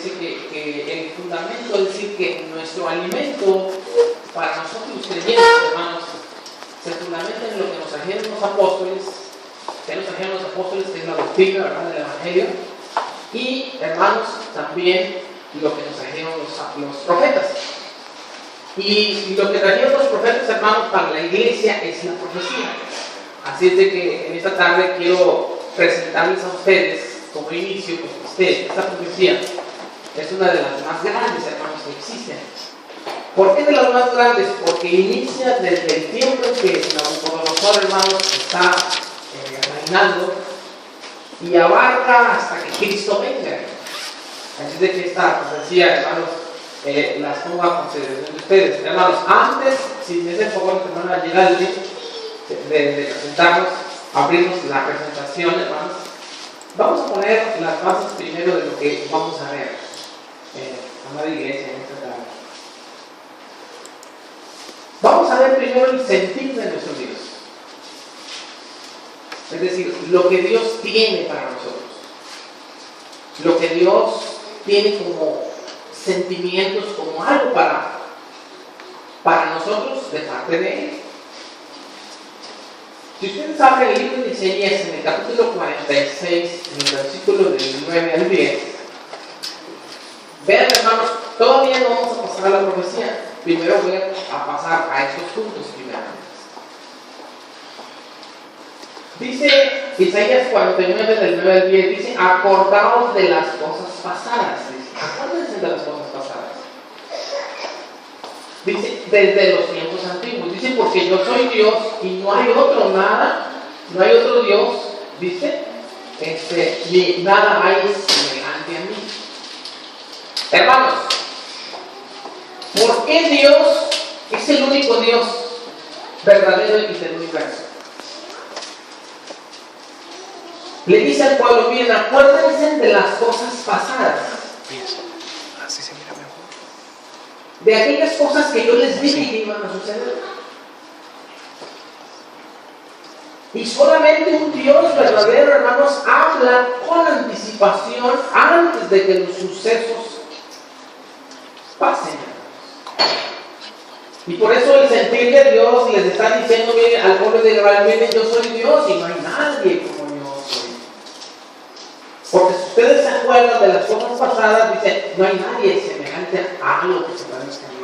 dice que el fundamento, es decir, que nuestro alimento para nosotros los creyentes, hermanos, se fundamenta en lo que nos trajeron los apóstoles, que es la doctrina, ¿verdad?, del Evangelio, y, hermanos, también lo que nos trajeron los profetas. Y lo que trajeron los profetas, hermanos, para la iglesia es la profecía. Así es de que en esta tarde quiero presentarles a ustedes, como inicio, esta profecía es una de las más grandes, hermanos, que existen. ¿Por qué de las más grandes? Porque inicia desde el tiempo en que Nabucodonosor, hermanos, está reinando y abarca hasta que Cristo venga. Así es de que esta profecía, hermanos, las pongo a consideración de ustedes. Hermanos, antes, si me hacen favor, hermana Geraldi, de presentarnos, abrimos la presentación, hermanos. Vamos a poner las bases primero de lo que vamos a ver, amada iglesia, en esta tarde. Vamos a ver primero el sentir de nuestro Dios. Es decir, lo que Dios tiene para nosotros. Lo que Dios tiene como sentimientos, como algo para nosotros de parte de Él. Si ustedes abren el libro de Isaías en el capítulo 46, en el versículo del 9 al 10, vean, hermanos, todavía no vamos a pasar a la profecía. Primero voy a pasar a estos puntos primero. Dice Isaías 49, del 9 al 10, dice: acordaos de las cosas pasadas. Dice, acuérdense de las cosas pasadas. Dice, desde los tiempos antiguos. Dice, porque yo soy Dios y no hay otro nada, no hay otro Dios, dice, ni nada hay semejante a mí. Hermanos, ¿por qué Dios es el único Dios verdadero y del universo? Le dice al pueblo: miren, acuérdense de las cosas pasadas. Así se mira mejor. De aquellas cosas que yo les dije que iban a suceder. Y solamente un Dios verdadero, hermanos, habla con anticipación antes de que los sucesos pasen. Y por eso el sentir de Dios les está diciendo, miren, al pueblo de Israel: miren, yo soy Dios y no hay nadie como yo soy. Porque si ustedes se acuerdan de las cosas pasadas, dice, no hay nadie semejante a algo que se parezca a mí.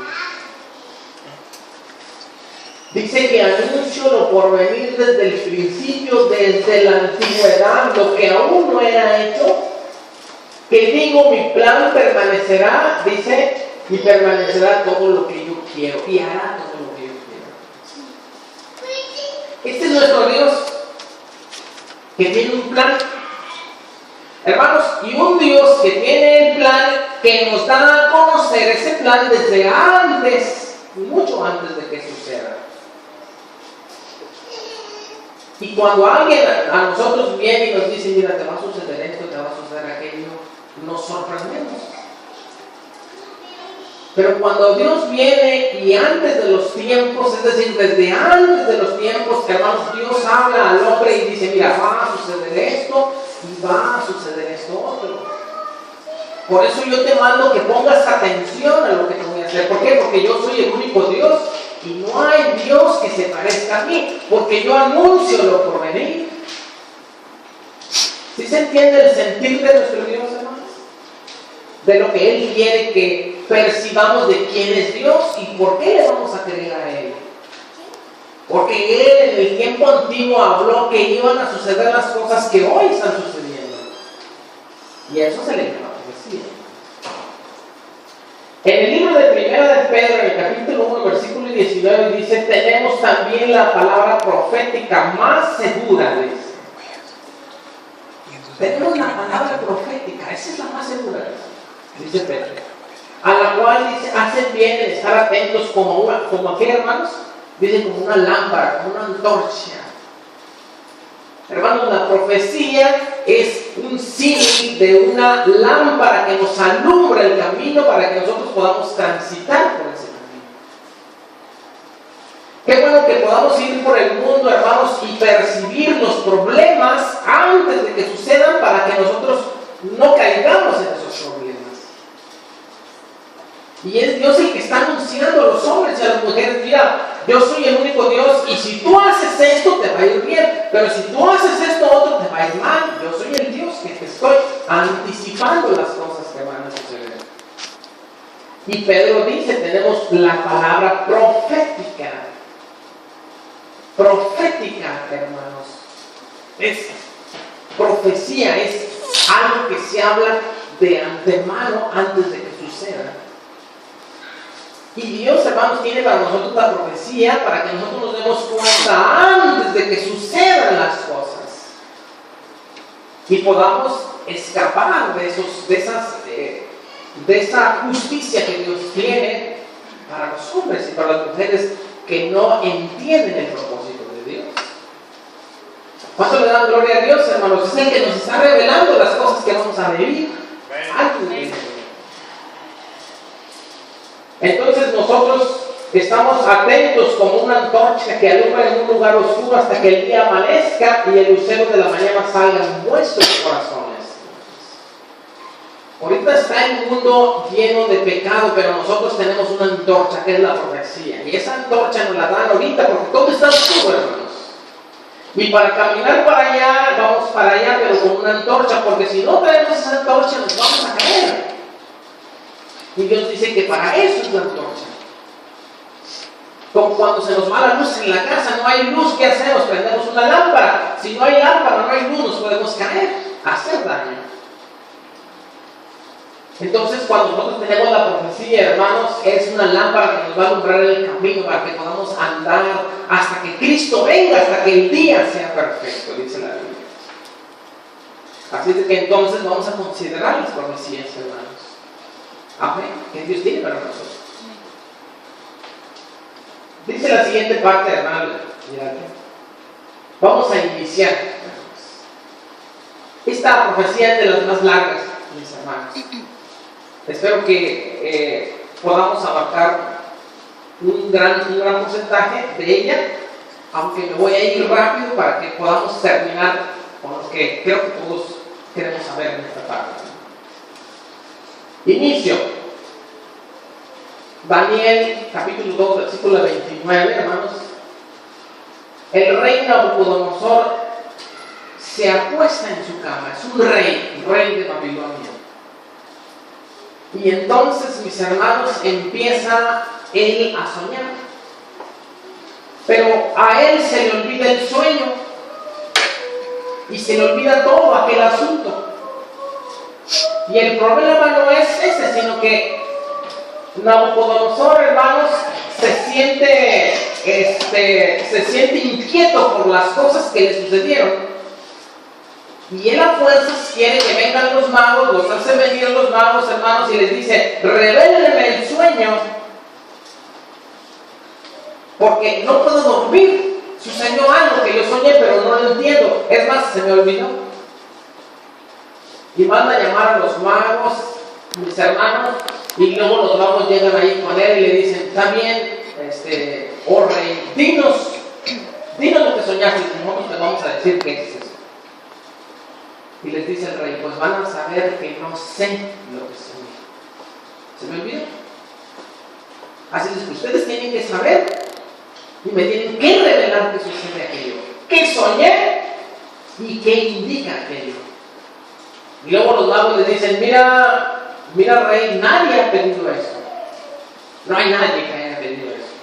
Dice que anuncio lo por venir desde el principio, desde la antigüedad, lo que aún no era hecho. Que digo, mi plan permanecerá, dice, y permanecerá todo lo que yo quiero, y hará todo lo que yo quiero. Este es nuestro Dios, que tiene un plan. Hermanos, y un Dios que tiene el plan, que nos da a conocer ese plan desde antes, mucho antes de que suceda. Y cuando alguien a nosotros viene y nos dice: mira, te va a suceder esto, te va a suceder aquello, nos sorprendemos. Pero cuando Dios viene y antes de los tiempos, es decir, desde antes de los tiempos, hermanos, Dios habla al hombre y dice: mira, va a suceder esto y va a suceder esto otro. Por eso yo te mando que pongas atención a lo que te voy a hacer. ¿Por qué? Porque yo soy el único Dios y no hay Dios que se parezca a mí, porque yo anuncio lo por venir. ¿Sí se entiende el sentir de nuestro Dios, hermanos? De lo que Él quiere que percibamos de quién es Dios y por qué le vamos a creer a Él. Porque Él en el tiempo antiguo habló que iban a suceder las cosas que hoy están sucediendo. Y eso se le llama profecía. En el libro de Primera de Pedro, en el capítulo 1, versículo 19, dice: tenemos también la palabra profética más segura, dice. Tenemos la palabra profética, esa es la más segura, dice Pedro. A la cual dice: hacen bien en estar atentos como ¿qué, hermanos? Dice: como una lámpara, como una antorcha. Hermanos, la profecía es un símil de una lámpara que nos alumbra el camino para que nosotros podamos transitar por ese camino. Qué bueno que podamos ir por el mundo, hermanos, y percibir los problemas antes de que sucedan para que nosotros no caigamos en esos problemas. Y es Dios el que está anunciando a los hombres y a las mujeres: mira, yo soy el único Dios, y si tú haces esto te va a ir bien, pero si tú haces esto otro te va a ir mal. Yo soy el Dios que te estoy anticipando las cosas que van a suceder. Y Pedro dice, tenemos la palabra profética. Profética, hermanos. Es profecía, es algo que se habla de antemano antes de que suceda. Y Dios, hermanos, tiene para nosotros la profecía para que nosotros nos demos cuenta antes de que sucedan las cosas y podamos escapar de esa justicia que Dios tiene para los hombres y para las mujeres que no entienden el propósito de Dios. ¿Cuánto le dan gloria a Dios, hermanos? Es el que nos está revelando las cosas que vamos a vivir antes de eso. Entonces nosotros estamos atentos como una antorcha que alumbra en un lugar oscuro hasta que el día amanezca y el lucero de la mañana salga en vuestros corazones. Ahorita está el mundo lleno de pecado, pero nosotros tenemos una antorcha que es la profecía. Y esa antorcha nos la dan ahorita porque todo está oscuro, hermanos. Y para caminar para allá, vamos para allá, pero con una antorcha, porque si no traemos esa antorcha nos vamos a caer. Y Dios dice que para eso es la antorcha. Como cuando se nos va la luz en la casa, no hay luz, ¿qué hacemos? Prendemos una lámpara. Si no hay lámpara, no hay luz, nos podemos caer, hacer daño. Entonces, cuando nosotros tenemos la profecía, hermanos, es una lámpara que nos va a alumbrar el camino para que podamos andar hasta que Cristo venga, hasta que el día sea perfecto, dice la Biblia. Así es que entonces vamos a considerar las profecías, hermanos. Amén, que Dios tiene para nosotros. Dice la siguiente parte, hermano. Vamos a iniciar. Esta profecía es de las más largas, mis hermanos. Espero que podamos abarcar un gran porcentaje de ella, aunque me voy a ir rápido para que podamos terminar con lo que creo que todos queremos saber en esta parte. Inicio. Daniel, capítulo 2, versículo 29, hermanos. El rey Nabucodonosor se acuesta en su cama. Es un rey de Babilonia. Y entonces, mis hermanos, empieza él a soñar. Pero a él se le olvida el sueño. Y se le olvida todo aquel asunto. Y el problema no es ese, sino que Nabucodonosor, hermanos, se siente inquieto por las cosas que le sucedieron. Y él a fuerzas quiere que vengan los magos, los hace venir los magos, hermanos, y les dice: revélenme el sueño, porque no puedo dormir. Sucedió algo que yo soñé, pero no lo entiendo. Es más, se me olvidó. Y manda a llamar a los magos, mis hermanos, y luego los magos llegan ahí con él y le dicen: está bien, oh rey, dinos lo que soñaste, y nosotros te vamos a decir qué es eso. Y les dice el rey: pues van a saber que no sé lo que soñé. ¿Se me olvidó? Así es que ustedes tienen que saber y me tienen que revelar qué sucede aquello, qué soñé y qué indica aquello. Y luego los magos les dicen: mira rey, nadie ha pedido esto. No hay nadie que haya pedido esto.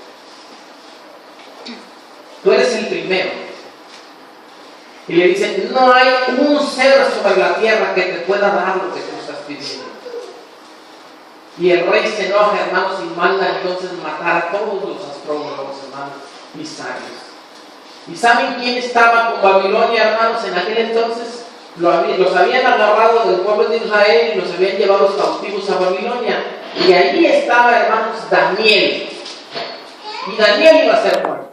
Tú eres el primero. Y le dicen: no hay un ser sobre la tierra que te pueda dar lo que tú estás pidiendo. Y el rey se enoja, hermanos, y manda entonces matar a todos los astrólogos, hermanos, y sabios. ¿Y saben quién estaba con Babilonia, hermanos, en aquel entonces? Los habían agarrado del pueblo de Israel y los habían llevado los cautivos a Babilonia. Y allí estaba, hermanos, Daniel. Y Daniel iba a ser muerto.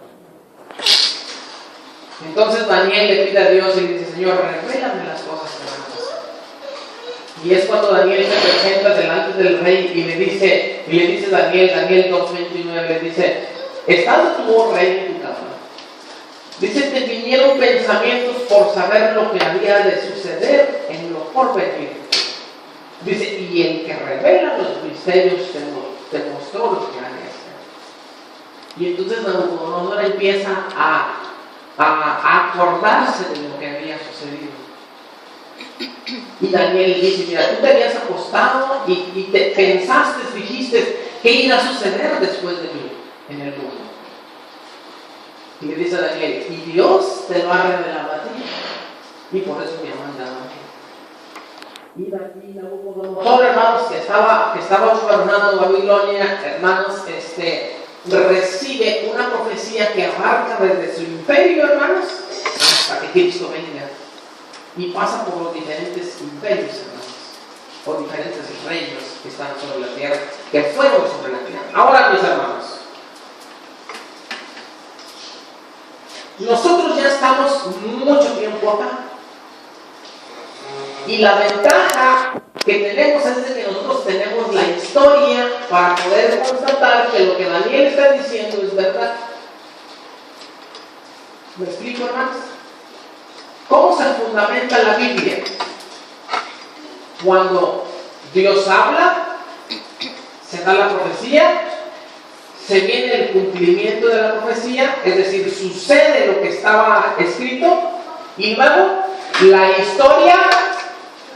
Entonces Daniel le pide a Dios y le dice: Señor, revélame las cosas, hermanos. Y es cuando Daniel se presenta delante del rey y le dice Daniel 2:29, le dice: ¿estás tú, oh rey, en tu cama? Dice: te vinieron pensamientos por saber lo que había de suceder en lo porvenir. Dice: y el que revela los misterios te mostró lo que ha de hacer. Y entonces Nabucodonosor empieza a acordarse de lo que había sucedido. Y Daniel dice, mira, tú te habías acostado y te pensaste, dijiste, ¿qué irá a suceder después de mí en el mundo? Y le dice a Daniel, y Dios te lo ha revelado a ti, y por eso me ha mandado a mí. Y Nabucodonosor, hermanos, que estaba gobernando Babilonia, hermanos, recibe una profecía que abarca desde su imperio, hermanos, hasta que Cristo venga. Y pasa por los diferentes imperios, hermanos, por diferentes reinos que están sobre la tierra, que fueron sobre la tierra. Ahora, mis hermanos, nosotros ya estamos mucho tiempo acá. Y la ventaja que tenemos es de que nosotros tenemos la historia para poder constatar que lo que Daniel está diciendo es verdad. ¿Me explico, hermanos? ¿Cómo se fundamenta la Biblia? Cuando Dios habla, se da la profecía, se viene el cumplimiento de la profecía, es decir, sucede lo que estaba escrito, y luego la historia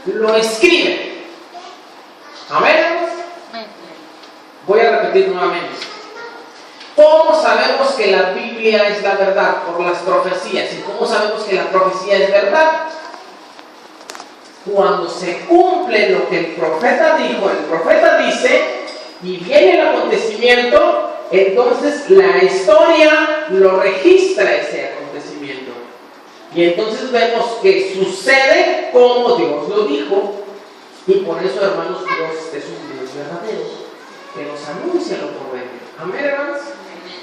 lo escribe. Amén. Voy a repetir nuevamente. ¿Cómo sabemos que la Biblia es la verdad? Por las profecías. ¿Y cómo sabemos que la profecía es verdad? Cuando se cumple lo que el profeta dijo, el profeta dice, y viene el acontecimiento, entonces la historia lo registra ese acontecimiento. Y entonces vemos que sucede como Dios lo dijo. Y por eso, hermanos, Dios es un Dios verdadero, que nos anuncia lo por venir. Amén, hermanos.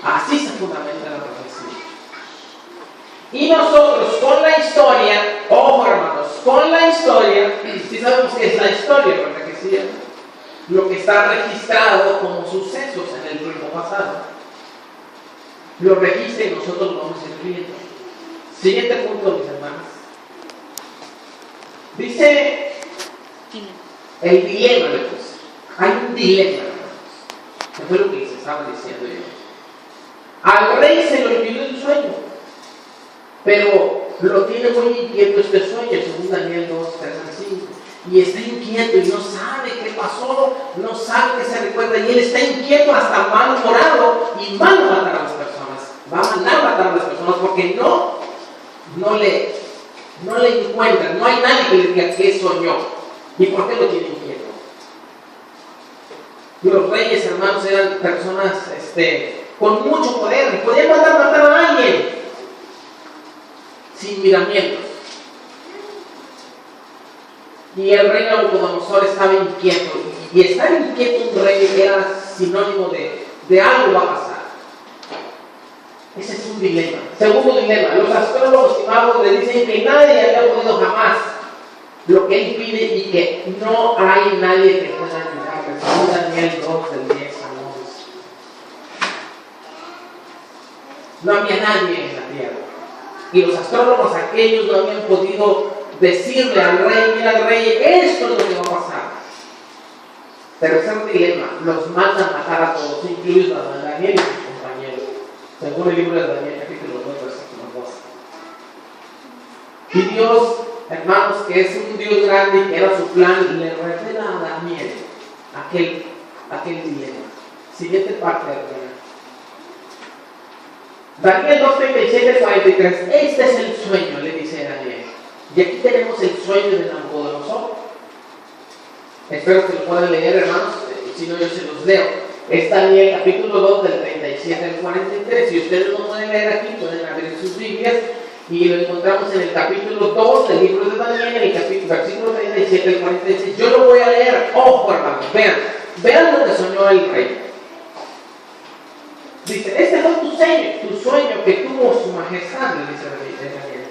Así se fundamenta la profecía. Y nosotros con la historia, ojo, hermanos, con la historia, sí sabemos que es la historia, ¿verdad que sí? Lo que está registrado como sucesos en el tiempo pasado. Lo registra y nosotros lo vamos escribiendo. Siguiente punto, mis hermanos. Dice el dilema de Dios. Hay un dilema, hermanos. Que fue lo que se estaba diciendo yo. Al rey se le olvidó el sueño, pero lo tiene muy inquieto este sueño, según Daniel 2, 3 al 5. Y está inquieto y no sabe qué pasó, no sabe qué se recuerda. Y él está inquieto, hasta malhumorado, y va a matar a las personas. Va a mandar a matar a las personas porque no le encuentran, no hay nadie que le diga qué soñó y por qué lo tiene inquieto. Los reyes, hermanos, eran personas con mucho poder y podían mandar a matar a alguien sin miramientos. Y el rey Nabucodonosor estaba inquieto, y estar inquieto un rey era sinónimo de algo va a pasar. Ese es un dilema. Segundo dilema, los astrólogos y magos le dicen que nadie había podido jamás lo que él pide y que no hay nadie que pueda ayudarle. Según Daniel 2, del 10 al 11. No había nadie en la tierra. Y los astrólogos aquellos no habían podido decirle al rey, mira rey, esto es lo que va a pasar. Tercer dilema, los mandan a matar a todos, incluidos a Daniel y sus compañeros. Según el libro de Daniel, capítulo 2, versículo 12. Y Dios, hermanos, que es un Dios grande y que era su plan, le revela a Daniel aquel dilema. Siguiente parte del dilema. Daniel 2, 37, 43. Este es el sueño, le dice Daniel. Y aquí tenemos el sueño de Nabucodonosor. Espero que lo puedan leer, hermanos. Si no, yo se los leo. Es Daniel capítulo 2 del 37 al 43. Si ustedes no pueden leer aquí, pueden abrir sus Biblias y lo encontramos en el capítulo 2 del libro de Daniel, en el versículo 37 al 46. Yo lo voy a leer. Ojo, hermanos, vean lo que soñó el rey. Dice, este fue tu sueño que tuvo su majestad, le dice Daniel.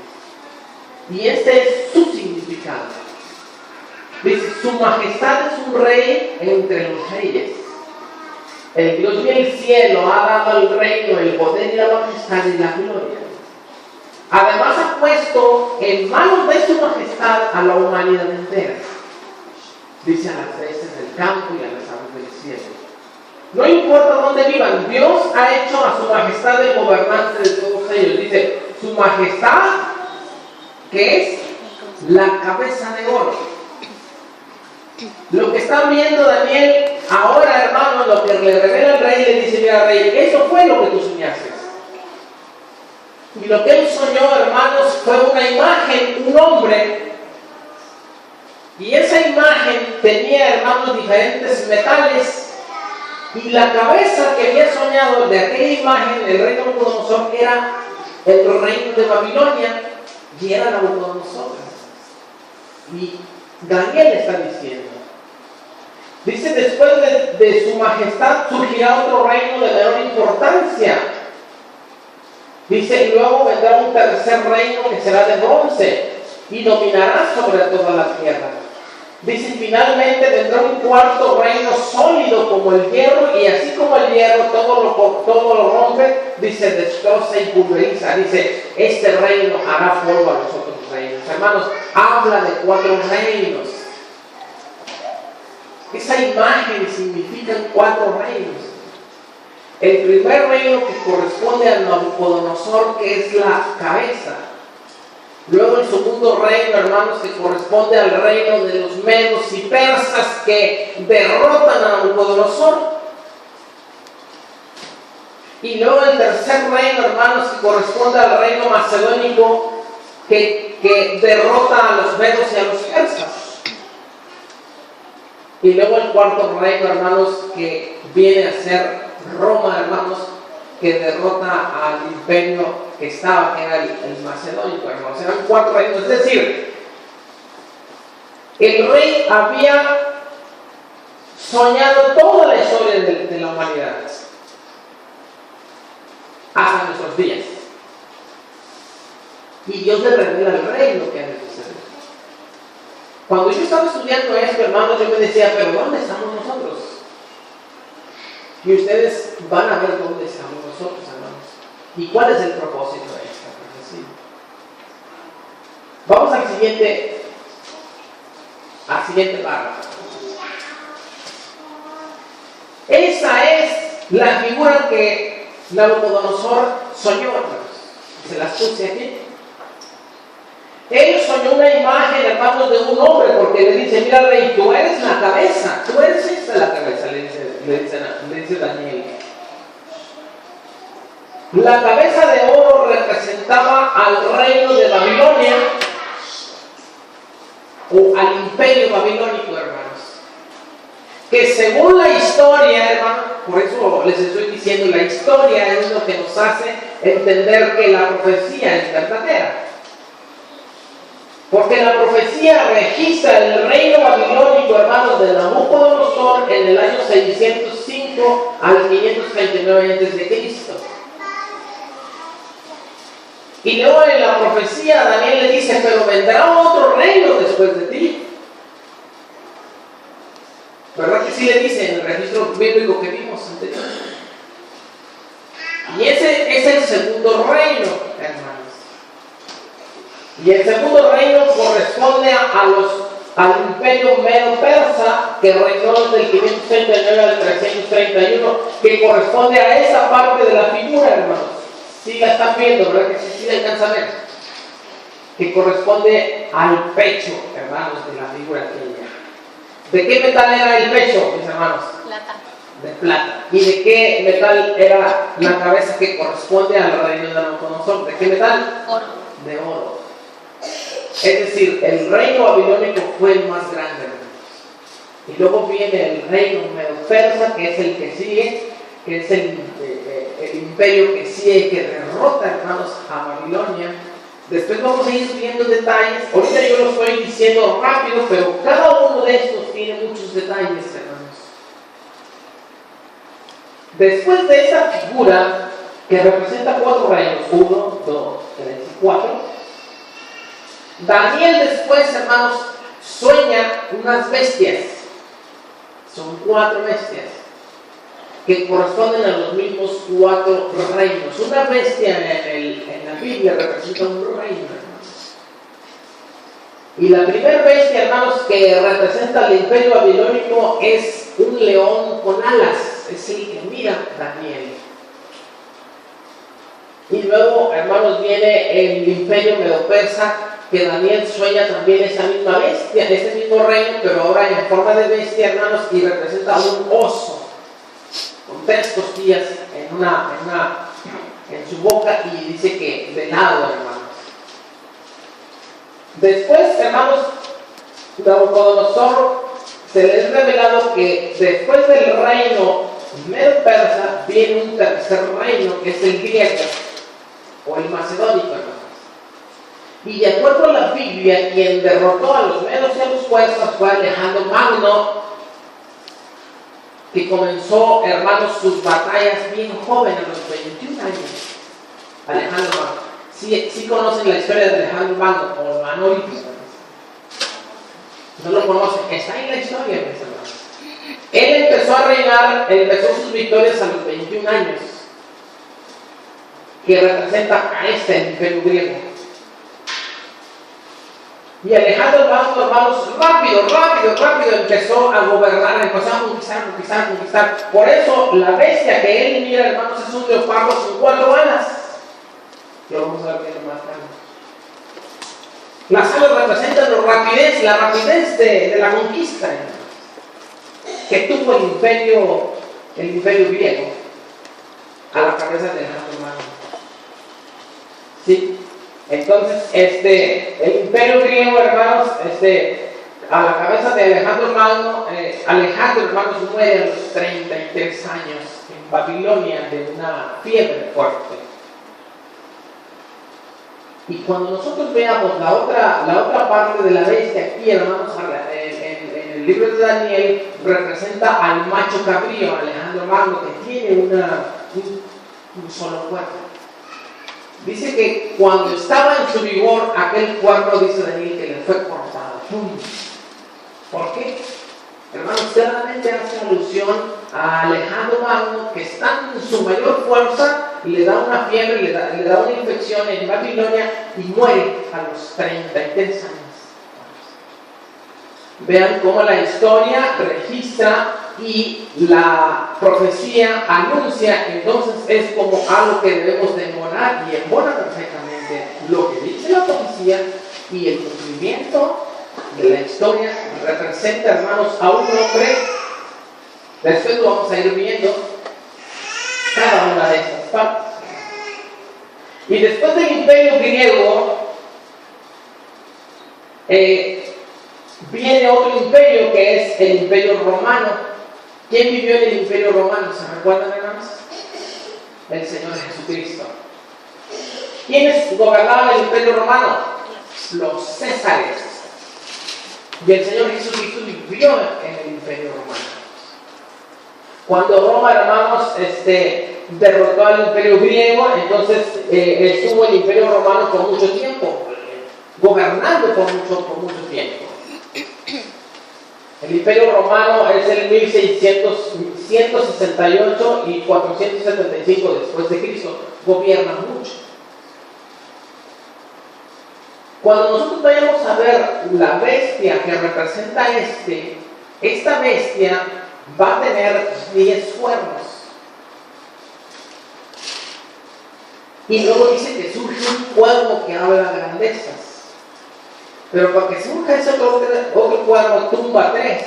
Y este es su significado. Dice, su majestad es un rey entre los reyes. El Dios del cielo ha dado al reino el poder y la majestad y la gloria. Además ha puesto en manos de su majestad a la humanidad entera. Dice, a las bestias del campo y a las aves del cielo. No importa dónde vivan, Dios ha hecho a su majestad el gobernante de todos ellos. Dice, su majestad, que es la cabeza de oro. Lo que está viendo Daniel ahora, hermano, lo que le revela el rey, le dice, mira rey, eso fue lo que tú soñaste. Y lo que él soñó, hermanos, fue una imagen, un hombre. Y esa imagen tenía, hermanos, diferentes metales. Y la cabeza que había soñado de aquella imagen, el rey Nabucodonosor, era el reino de Babilonia. Y era Nabucodonosor. Y Daniel está diciendo. Dice, después de su majestad surgirá otro reino de menor importancia. Dice, y luego vendrá un tercer reino que será de bronce y dominará sobre toda la tierra. Dice, finalmente vendrá un cuarto reino sólido como el hierro, y así como el hierro todo lo rompe, dice, destroza y pulveriza. Dice, este reino hará polvo a los otros reinos. Hermanos, habla de 4 reinos. Esa imagen significa 4 reinos. El primer reino que corresponde a Nabucodonosor, que es la cabeza. Luego el segundo reino, hermanos, que corresponde al reino de los medos y persas, que derrotan a Nabucodonosor. Y luego el tercer reino, hermanos, que corresponde al reino macedónico, que derrota a los medos y a los persas. Y luego el cuarto reino, hermanos, que viene a ser Roma, hermanos, que derrota al imperio que estaba, que era el macedónico, hermanos. Eran 4 reinos. Es decir, el rey había soñado toda la historia de la humanidad hasta nuestros días. Y Dios le revela al rey lo que ha de suceder. Cuando yo estaba estudiando esto, hermanos, yo me decía, pero ¿dónde estamos nosotros? Y ustedes van a ver dónde estamos nosotros, hermanos. ¿Y cuál es el propósito de esta profecía? Vamos al siguiente párrafo. Esa es la figura que Nabucodonosor soñó, hermanos. Se las puse aquí. Él soñó una imagen, hermanos, de un hombre, porque le dice, mira rey, tú eres la cabeza, tú eres esta la cabeza, le dice Daniel. La cabeza de oro representaba al reino de Babilonia, o al imperio babilónico, hermanos. Que según la historia, hermanos, por eso les estoy diciendo, la historia es lo que nos hace entender que la profecía es verdadera. Porque la profecía registra el reino babilónico, hermanos, de Nabucodonosor en el año 605 al 539 a.C. Y luego en la profecía Daniel le dice, pero vendrá otro reino después de ti. ¿Verdad que sí le dice en el registro bíblico que vimos anteriormente? Y ese es el segundo reino, hermanos. Y el segundo reino corresponde al imperio medo-persa, que reinó desde el 539 al 331, que corresponde a esa parte de la figura, hermanos. Sí la están viendo, ¿verdad? Que sí la alcanzan a ver. Que corresponde al pecho, hermanos, de la figura aquella. ¿De qué metal era el pecho, mis hermanos? Plata. De plata. ¿Y de qué metal era la cabeza que corresponde al reino de Nabucodonosor? ¿De qué metal? Oro. De oro. Es decir, el reino babilónico fue el más grande. Y luego viene el reino medo-persa, que es el que sigue, que es el imperio que sigue, que derrota, hermanos, a Babilonia. Después vamos a ir viendo detalles. Ahorita yo lo estoy diciendo rápido, pero cada uno de estos tiene muchos detalles, hermanos. Después de esta figura, que representa 4 reinos, 1, 2, 3 y 4, Daniel después, hermanos, sueña unas bestias. Son 4 bestias que corresponden a los mismos 4 reinos. Una bestia en la Biblia representa un reino, hermanos. Y la primera bestia, hermanos, que representa al imperio babilónico es un león con alas. es el que mira Daniel. Y luego, hermanos, viene el imperio medo-persa, que Daniel sueña también esta misma bestia, este mismo reino, pero ahora en forma de bestia, hermanos, y representa un oso con 3 costillas en su boca, y dice que velado, hermanos. Después, hermanos, Nabucodonosor se les ha revelado que después del reino medo-persa viene un tercer reino, que es el griego o el macedónico, hermanos. Y de acuerdo a la Biblia, quien derrotó a los medos y a los persas fue Alejandro Magno, que comenzó, hermanos, sus batallas bien joven, a los 21 años. Alejandro Magno. Sí conocen la historia de Alejandro Magno, o Manolito. No lo conocen, está en la historia, mis hermanos. Él empezó a reinar, empezó sus victorias a los 21 años, que representa a este imperio griego. Y Alejandro Magno, hermanos, rápido empezó a gobernar, empezó a conquistar. Por eso la bestia que él mira, hermanos, es un leopardo con 4 alas. Lo vamos a ver bien más tarde. Las alas representan la rapidez de la conquista, hermanos, que tuvo el imperio griego a la cabeza de Alejandro Magno. ¿Sí? Entonces, el imperio griego, hermanos, a la cabeza de Alejandro Magno, Alejandro, hermanos, muere a los 33 años en Babilonia de una fiebre fuerte. Y cuando nosotros veamos la otra parte de la bestia aquí, hermanos, en el libro de Daniel, representa al macho cabrío, Alejandro Magno, que tiene un solo cuerpo. Dice que cuando estaba en su vigor, aquel cuerpo, dice Daniel, que le fue cortado. ¿Por qué? Hermanos, claramente hace alusión a Alejandro Magno, que está en su mayor fuerza, y le da una fiebre, le da una infección en Babilonia y muere a los 33 años. Vean cómo la historia registra y la profecía anuncia, entonces es como algo que debemos de embona, y embona perfectamente lo que dice la profecía, y el cumplimiento de la historia representa, hermanos, a un hombre. Después lo vamos a ir viendo cada una de estas partes. Y después del imperio griego viene otro imperio, que es el imperio romano. ¿Quién vivió en el imperio romano? ¿Se recuerdan, hermanos? El Señor Jesucristo. ¿Quiénes gobernaban el imperio romano? Los césares. Y el Señor Jesucristo vivió en el imperio romano. Cuando Roma, hermanos, derrotó al imperio griego, entonces estuvo el imperio romano por mucho tiempo, gobernando por mucho tiempo. El imperio romano es el 168 y 475 después de Cristo. Gobierna mucho. Cuando nosotros vayamos a ver la bestia que representa esta bestia va a tener 10 cuernos. Y luego dice que surge un cuerno que habla grandezas. Pero para que surja ese otro cuerno, tumba 3.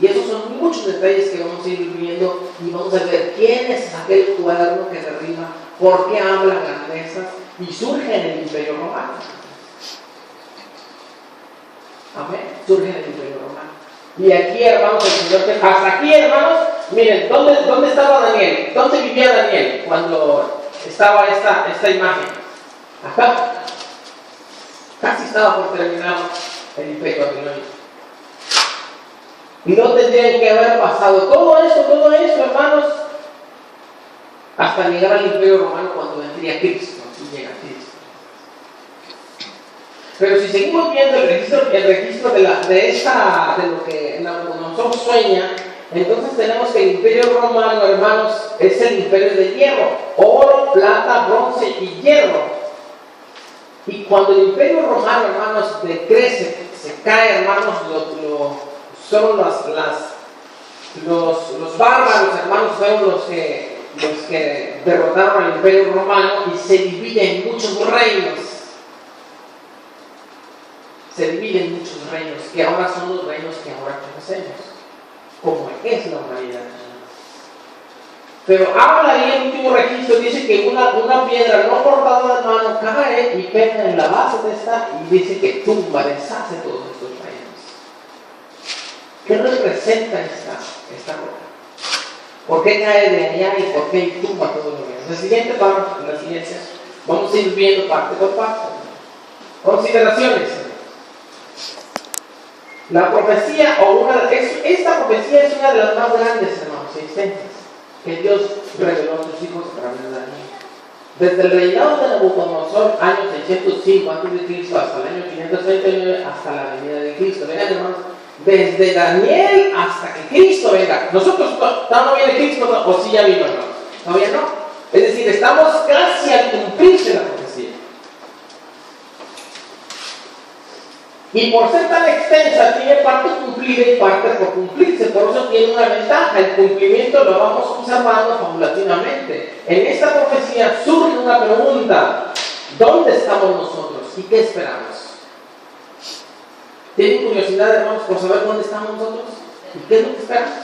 Y esos son muchos detalles que vamos a ir viendo, y vamos a ver quién es aquel cuerno que derriba, por qué habla grandezas, y surge en el imperio romano. Amén. Surge en el imperio romano. Y aquí, hermanos, el Señor, hasta aquí, hermanos, miren, ¿dónde estaba Daniel? ¿Dónde vivía Daniel cuando estaba esta imagen? Acá. Casi estaba por terminar el imperio babilónico. Y no tendrían que haber pasado todo esto, hermanos, hasta llegar al imperio romano, cuando vendría Cristo, y llega Cristo. Pero si seguimos viendo el registro de lo que Nabucodonosor sueña, entonces tenemos que el imperio romano, hermanos, es el imperio de hierro: oro, plata, bronce y hierro. Y cuando el imperio romano, hermanos, decrece, se cae, hermanos, son los bárbaros, hermanos, fueron los que derrotaron al Imperio Romano y se divide en muchos reinos. Se divide en muchos reinos, que ahora son los reinos que ahora conocemos, como es la humanidad. Pero habla ahí el último registro, dice que una piedra no cortada de mano cae y pega en la base de esta y dice que tumba, deshace todos estos reinos. ¿Qué representa esta roca? ¿Por qué cae de allá y por qué tumba todos los reinos? El siguiente párrafo, en la siguiente, vamos a ir viendo parte por parte. Consideraciones. La profecía, esta profecía es una de las más grandes, hermanos, existentes, que Dios reveló a sus hijos a través de Daniel. Desde el reinado de Nabucodonosor, año 605 a.C., hasta el año 539, hasta la venida de Cristo. Vengan, hermanos, desde Daniel hasta que Cristo venga. Nosotros no viene Cristo, o sí ya vino, hermanos. Todavía no. Es decir, estamos casi al cumplirse la profecía. Y por ser tan extensa, tiene parte cumplida y parte por cumplirse. Por eso tiene una ventaja. El cumplimiento lo vamos observando paulatinamente. En esta profecía surge una pregunta: ¿dónde estamos nosotros y qué esperamos? ¿Tienen curiosidad, hermanos, por saber dónde estamos nosotros y qué es lo que esperamos?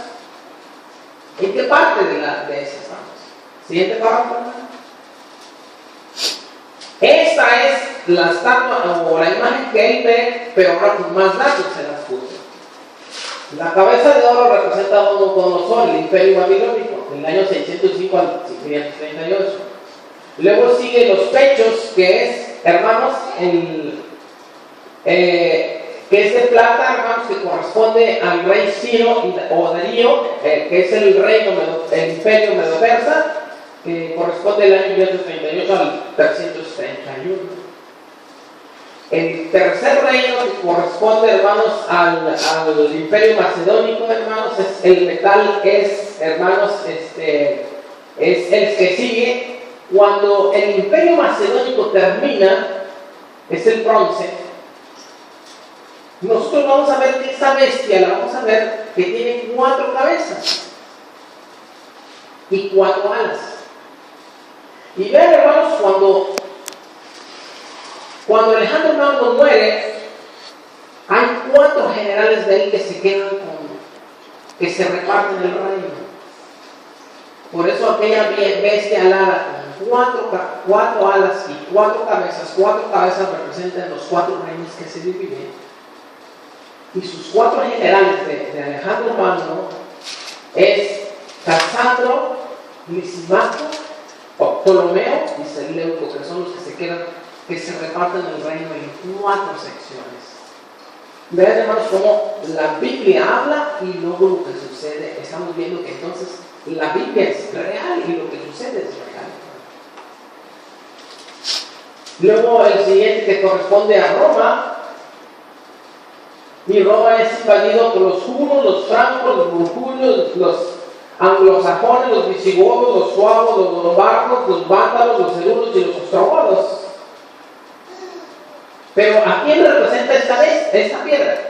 ¿En qué parte de esa estamos? Siguiente párrafo. Esta es la estatua o la imagen que él ve, pero ahora con más datos se las puso. La cabeza de oro representa a Nabucodonosor, el imperio babilónico, del año 605 al 538. Luego sigue los pechos, que es, hermanos, que es de plata, hermanos, que corresponde al rey Ciro o Darío, que es el imperio medo-persa, que corresponde del año 538 al 331. El tercer reino, que corresponde, hermanos, al imperio macedónico, hermanos, es el metal, hermanos, es el que sigue. Cuando el imperio macedónico termina, es el bronce. Nosotros vamos a ver que esta bestia, la vamos a ver que tiene 4 cabezas y 4 alas. Y vean, hermanos, cuando Alejandro Magno muere, hay 4 generales de él que se quedan que se reparten el reino. Por eso aquella bestia alada con 4 alas y 4 cabezas representan los 4 reinos que se dividen. Y sus 4 generales de Alejandro Magno es Casandro, Lisimaco, Ptolomeo y Seleuco, que son los que se quedan, que se reparten el reino en 4 secciones. Vean, hermanos, cómo la Biblia habla y luego lo que sucede. Estamos viendo que entonces la Biblia es real y lo que sucede es real. Luego el siguiente, que corresponde a Roma. Y Roma es invadido por los hunos, los francos, los burgundios, los anglosajones, los visigodos, los suavos, los lombardos, los vándalos, los eunucos y los ostrogodos. Pero ¿a quién representa esta piedra?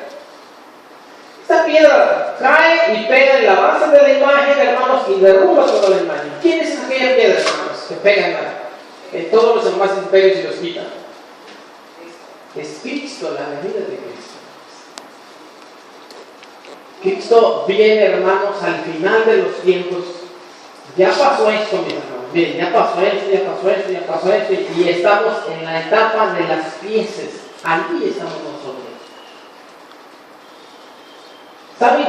Esta piedra cae y pega en la base de la imagen, hermanos, y derrumba toda la imagen. ¿Quién es aquella piedra, hermanos, que pega en todos los demás imperios y los quita? Es Cristo, la venida de Cristo. Cristo viene, hermanos, al final de los tiempos. Ya pasó esto, mis hermanos. Miren, ya pasó esto, y estamos en la etapa de las piezas. Allí estamos nosotros. ¿Saben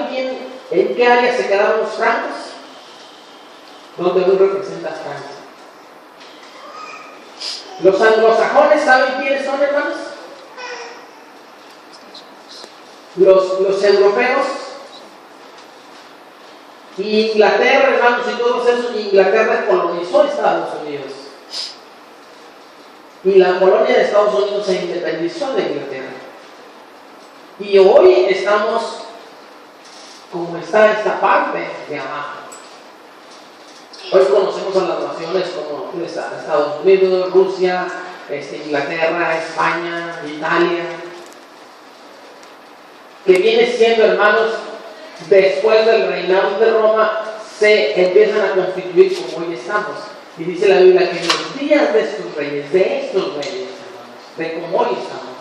en qué área se quedaron los francos? Donde hoy representa Francia. Los anglosajones, ¿saben quiénes son, hermanos? Los europeos. Y Inglaterra, hermanos, y todos esos, Inglaterra colonizó Estados Unidos. Y la colonia de Estados Unidos se independizó de Inglaterra. Y hoy estamos como está esta parte de abajo. Hoy conocemos a las naciones como Estados Unidos, Rusia, Inglaterra, España, Italia, que viene siendo, hermanos, después del reinado de Roma, se empiezan a constituir como hoy estamos. Y dice la Biblia que en los días de estos reyes, hermanos, de como hoy estamos,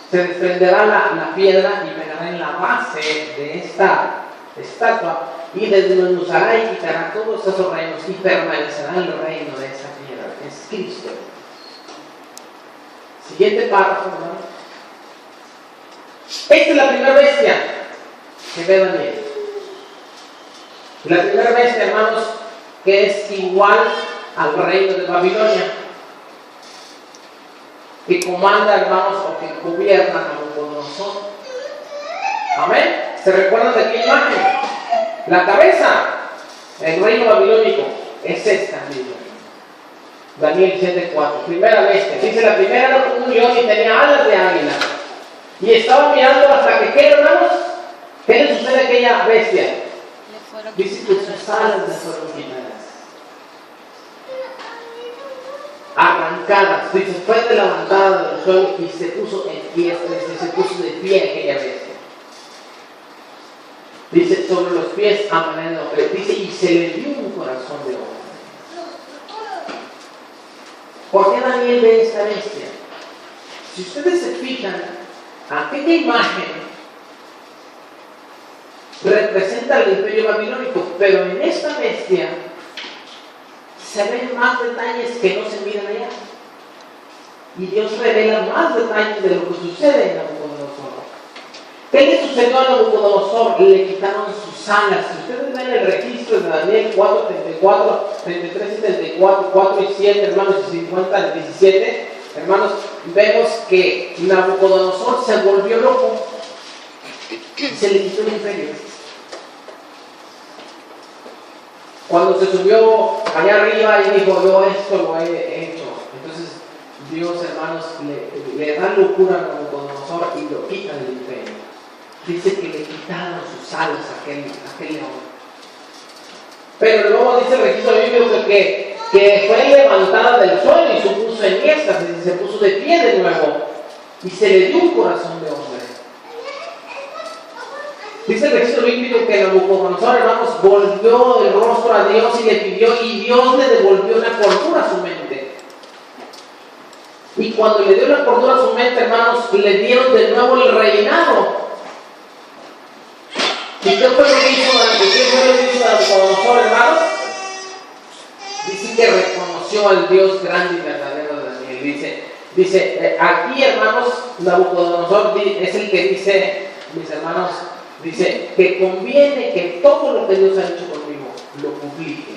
se desprenderá la piedra y pegará en la base de esta estatua y desmenuzará y quitará todos esos reinos y permanecerá el reino de esa piedra, que es Cristo. Siguiente párrafo, hermano. Esta es la primera bestia que ve Daniel. La primera bestia, hermanos, que es igual al reino de Babilonia, que comanda, hermanos, o que gobierna a Nabucodonosor. Amén. ¿Se recuerdan de qué imagen? La cabeza, el reino babilónico, es esta misma. Daniel 7:4, primera bestia. Dice, la primera era como un león y tenía alas de águila. Y estaba mirando hasta que, ¿qué, hermanos? ¿Qué le sucede a aquella bestia? Dice que sus alas le fueron quitadas, arrancadas. Dice, fue levantada del suelo y se puso en pie, se puso de pie aquella bestia. Dice, sobre los pies a manera de hombre. Dice, y se le dio un corazón de hombre. ¿Por qué Daniel ve esta bestia? Si ustedes se fijan, aquella imagen representa el imperio babilónico, pero en esta bestia se ven más detalles que no se miran allá. Y Dios revela más detalles de lo que sucede en Nabucodonosor. ¿Qué le sucedió a Nabucodonosor? Le quitaron sus alas. Si ustedes ven el registro de Daniel 4, 34, 33 y 34, 4 y 7, hermanos, y 50 y 17, hermanos, vemos que Nabucodonosor se volvió loco y se le quitó el imperio. Cuando se subió allá arriba y dijo, yo esto lo he hecho. Entonces Dios, hermanos, le da locura a Nabucodonosor y lo quita del imperio. Dice que le quitaron sus alas a aquel león. Pero luego dice el registro bíblico que fue levantada del suelo y se puso en éxtasis y se puso de pie de nuevo y se le dio un corazón de hombre. Dice el registro bíblico que Nabucodonosor, hermanos, volvió el rostro a Dios y le pidió, y Dios le devolvió una cordura a su mente. Y cuando le dio la cordura a su mente, hermanos, le dieron de nuevo el reinado. ¿Y qué fue lo que hizo Nabucodonosor, hermanos? Dice que reconoció al Dios grande y verdadero de Daniel. Dice, aquí, hermanos, Nabucodonosor es el que dice, mis hermanos, dice que conviene que todo lo que Dios ha hecho conmigo lo publique.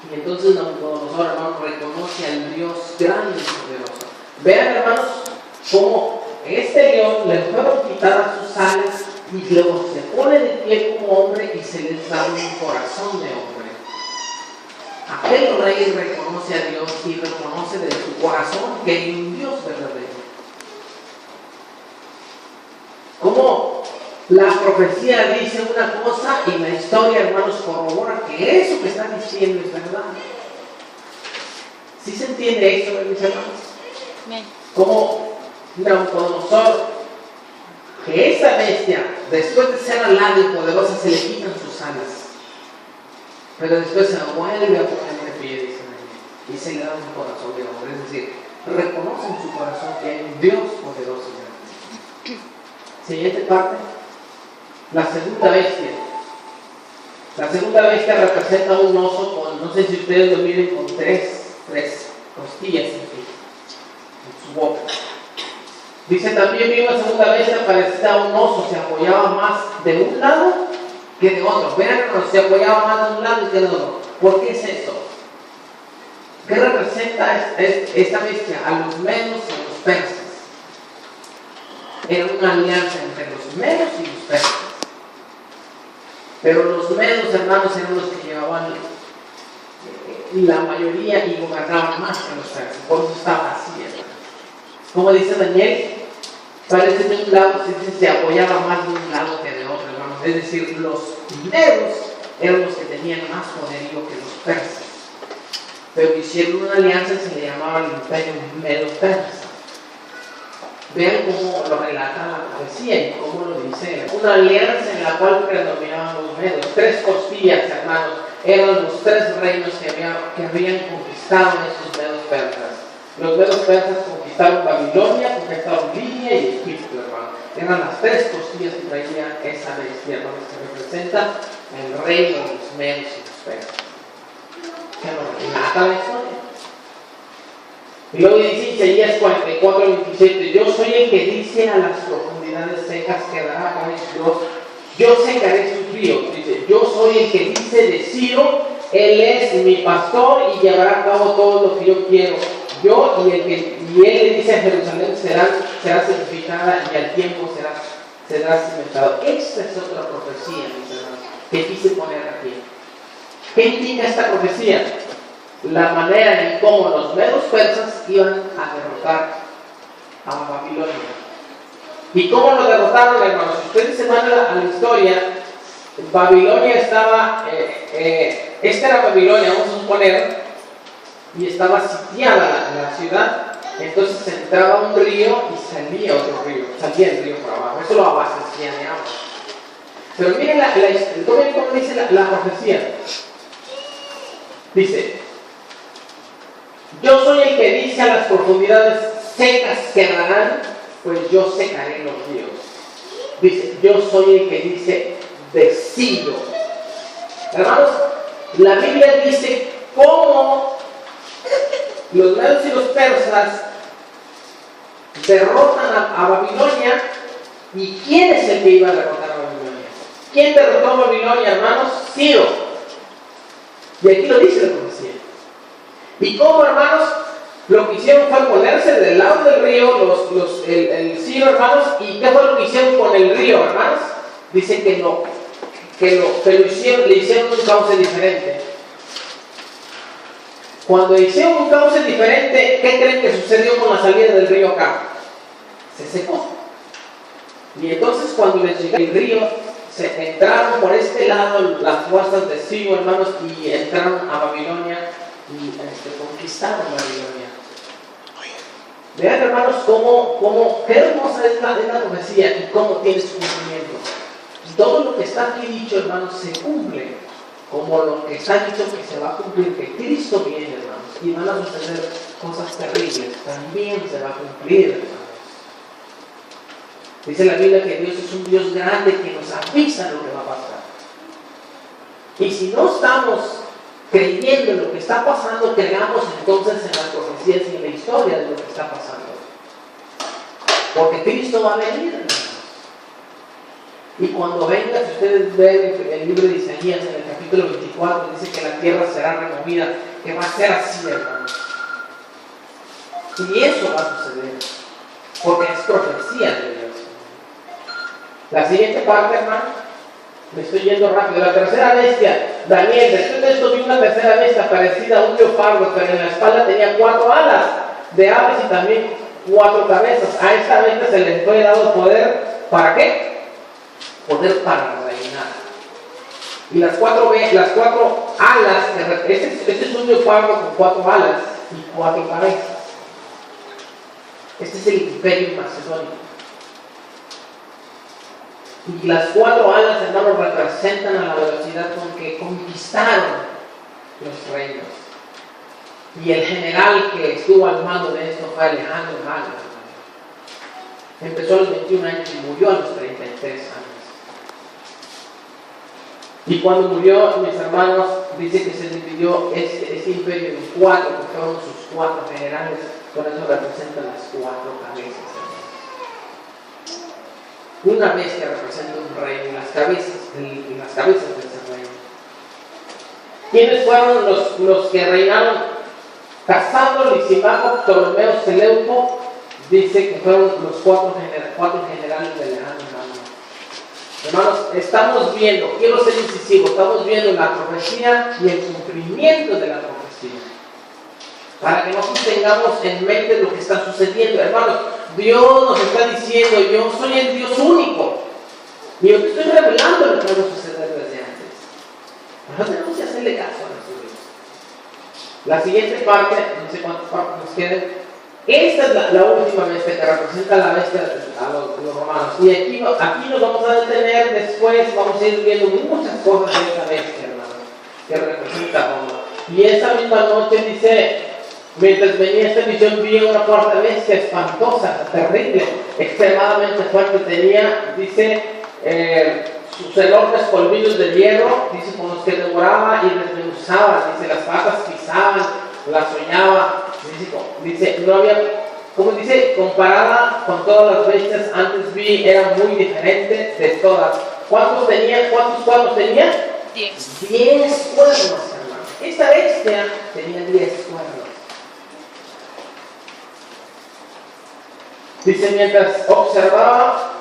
Y entonces Nabucodonosor, hermanos, reconoce al Dios grande y poderoso. Vean, hermanos, cómo este león le fueron quitadas sus alas y luego se pone de pie como hombre y se les da un corazón de hombre. Aquel rey reconoce a Dios y reconoce de su corazón que hay un Dios verdadero. Como la profecía dice una cosa y la historia, hermanos, corrobora que eso que está diciendo es verdad. ¿Sí se entiende eso, mis hermanos? Bien. Como Nabucodonosor, que esa bestia, después de ser alada y poderosa, se le quitan sus alas, pero después se vuelve a poner de pie, dice Daniel, y se le da un corazón de hombre. Es decir, reconoce en su corazón que hay un Dios poderoso y grande. Siguiente parte. La segunda bestia. La segunda bestia representa un oso con, no sé si ustedes lo miren, con tres costillas en su boca. Dice también, vi una segunda bestia parecida a un oso, se apoyaba más de un lado que de otro. Vean, se apoyaba más de un lado que de otro. ¿Por qué es eso? ¿Qué representa esta bestia? A los medos y a los persas. Era una alianza entre los medos y los persas. Pero los medos, hermanos, eran los que llevaban la mayoría y gobernaban más que los persas. Por eso estaba así, hermanos. Como dice Daniel, parece de un lado, se apoyaba más de un lado que de otro, hermanos. Es decir, los medos eran los que tenían más poderío que los persas. Pero hicieron una alianza y se le llamaba el imperio medo-persa. Vean cómo lo relata la profecía y cómo lo dice. Una alianza en la cual predominaban los medos. 3 costillas, hermanos, eran los 3 reinos que habían conquistado estos medos persas. Los medos persas conquistaron Babilonia, conquistaron Libia y Egipto, hermano. Eran las 3 costillas que traía esa bestia, hermanos, que representa el reino de los medos y los persas. Que nos relata la historia. Y luego dice Isaías 44:27, yo soy el que dice a las profundidades secas quedará con Dios, yo secaré sus ríos. Dice, yo soy el que dice de Ciro, él es mi pastor y llevará a cabo todo lo que yo quiero. Yo y él le dice a Jerusalén será certificada y al tiempo será cimentado. Esta es otra profecía, mis hermanos, que quise poner aquí. ¿Qué indica esta profecía? La manera en cómo los medos persas iban a derrotar a Babilonia. ¿Y cómo lo derrotaron, hermanos? Si ustedes se van a la historia, Babilonia estaba, esta era Babilonia, vamos a suponer, y estaba sitiada la ciudad. Entonces entraba un río y salía otro río, salía el río por abajo, eso lo abastecía de agua. Pero miren cómo dice la profecía. Dice, yo soy el que dice a las profundidades secas quedarán, pues yo secaré los ríos. Dice, yo soy el que dice decido. Hermanos, la Biblia dice cómo los medos y los persas derrotan a Babilonia. ¿Y quién es el que iba a derrotar a Babilonia? ¿Quién derrotó a Babilonia, hermanos? Ciro. Y aquí lo dice la profecía. Y cómo, hermanos, lo que hicieron fue ponerse del lado del río el Ciro, hermanos. ¿Y qué fue lo que hicieron con el río, hermanos? Dice que le hicieron un cauce diferente. Cuando hicieron un cauce diferente, ¿qué creen que sucedió con la salida del río acá? Se secó. Y entonces cuando les llegó el río, se entraron por este lado las fuerzas de Ciro, hermanos, y entraron a Babilonia y conquistaron Babilonia. Vean, hermanos, qué hermosa es la profecía y cómo tiene su cumplimiento. Todo lo que está aquí dicho, hermanos, se cumple como lo que está dicho que se va a cumplir, que Cristo viene, hermanos, y van a suceder cosas terribles, también se va a cumplir, hermanos. Dice la Biblia que Dios es un Dios grande que nos avisa lo que va a pasar. Y si no estamos creyendo en lo que está pasando, creamos entonces en las profecías y en la historia de lo que está pasando. Porque Cristo va a venir, hermanos. Y cuando venga, si ustedes ven el libro de Isaías en el capítulo 24, dice que la tierra será removida, que va a ser así, hermanos. Y eso va a suceder, porque es profecía de Dios. La siguiente parte, hermano, me estoy yendo rápido. La tercera bestia, Daniel, después de esto vi una tercera bestia parecida a un leopardo, pero en la espalda tenía 4 alas de aves y también 4 cabezas. A esta bestia se le fue dado poder, ¿para qué? Poder para reinar. Y las 4 alas, este es un leopardo con 4 alas y 4 cabezas. Este es el imperio macedónico. Y las 4 alas, hermanos, representan a la velocidad con que conquistaron los reinos. Y el general que estuvo al mando de esto fue Alejandro Magno. Empezó a los 21 años y murió a los 33 años. Y cuando murió, mis hermanos, dice que se dividió este imperio en 4, que fueron sus 4 generales. Por eso representan las 4 cabezas. Una bestia representa un reino y las cabezas de ese reino. ¿Quiénes fueron los que reinaron? Casandro, Lisimaco, Ptolomeo, Seleuco. Dice que fueron los 4 generales de Alejandro Magno. Hermanos, estamos viendo, quiero ser incisivo, estamos viendo la profecía y el cumplimiento de la profecía. Para que nosotros tengamos en mente lo que está sucediendo. Hermanos, Dios nos está diciendo, yo soy el Dios único. Y yo te estoy revelando lo que va a suceder desde antes. Pero tenemos que hacerle caso a nuestro Dios. La siguiente parte, no sé cuántas partes nos queden, Esta es la última bestia que representa la bestia a los romanos. Y aquí nos vamos a detener, después vamos a ir viendo muchas cosas de esta bestia, hermanos, que representa a Roma. Y esa misma noche dice, mientras venía esta visión, vi una cuarta bestia espantosa, terrible, extremadamente fuerte. Tenía, dice, sus enormes colmillos de hierro, dice, con los que devoraba y desmenuzaba, dice, las patas pisaban, las soñaba. Dice, no había, como dice, comparada con todas las bestias antes vi, era muy diferente de todas. ¿Cuántos cuernos tenía? 10. 10 cuernos, hermano. Esta bestia tenía 10 cuernos. Dice, mientras observaba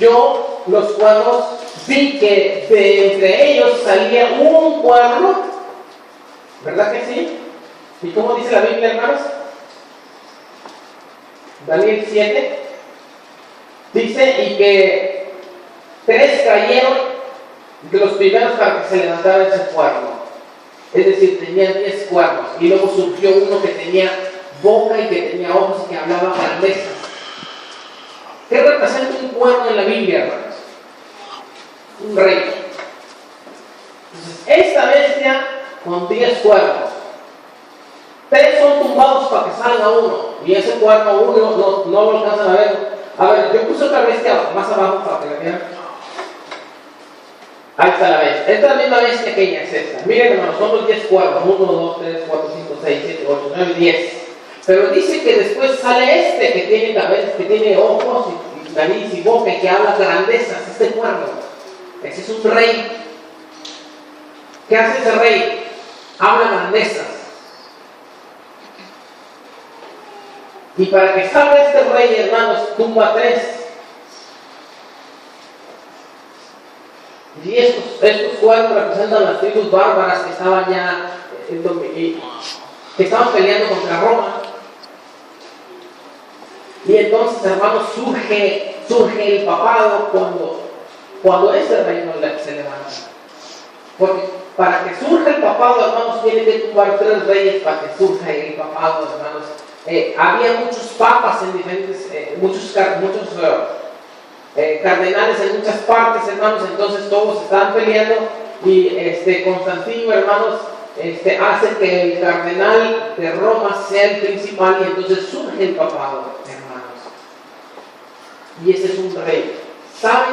yo los cuernos, vi que de entre ellos salía un cuerno, ¿verdad que sí? ¿Y cómo dice la Biblia, hermanos? Daniel 7 dice, y que 3 cayeron de los primeros para que se levantara ese cuerno. Es decir, tenía 10 cuernos. Y luego surgió uno que tenía boca y que tenía ojos y que hablaba grandeza. ¿Qué representa un cuerno en la Biblia, hermanos? Un rey. Entonces, esta bestia con 10 cuernos. 3 son tumbados para que salga uno, y ese cuerno uno no lo alcanzan a ver. A ver, yo puse otra bestia más abajo para que la vean. Ahí está la bestia. Esta es la misma bestia que ella es esta. Miren, hermanos, son los 10 cuernos: 1, 2, 3, 4, 5, 6, 7, 8, 9, 10. Pero dice que después sale este que tiene cabeza, que tiene ojos y nariz y boca y que habla grandezas. Este cuerno, ese es un rey. ¿Qué hace ese rey? Habla grandezas. Y para que salga este rey, hermanos, tumba 3. Y estos cuernos representan las tribus bárbaras que estaban ya que estaban peleando contra Roma. Y entonces, hermanos, surge el papado cuando este reino se levanta. Porque para que surja el papado, hermanos, tiene que tumbar 3 reyes para que surja el papado, hermanos. Había muchos papas en diferentes, muchos cardenales en muchas partes, hermanos. Entonces todos estaban peleando y Constantino, hermanos, hace que el cardenal de Roma sea el principal, y entonces surge el papado, hermanos. Y ese es un rey. ¿Saben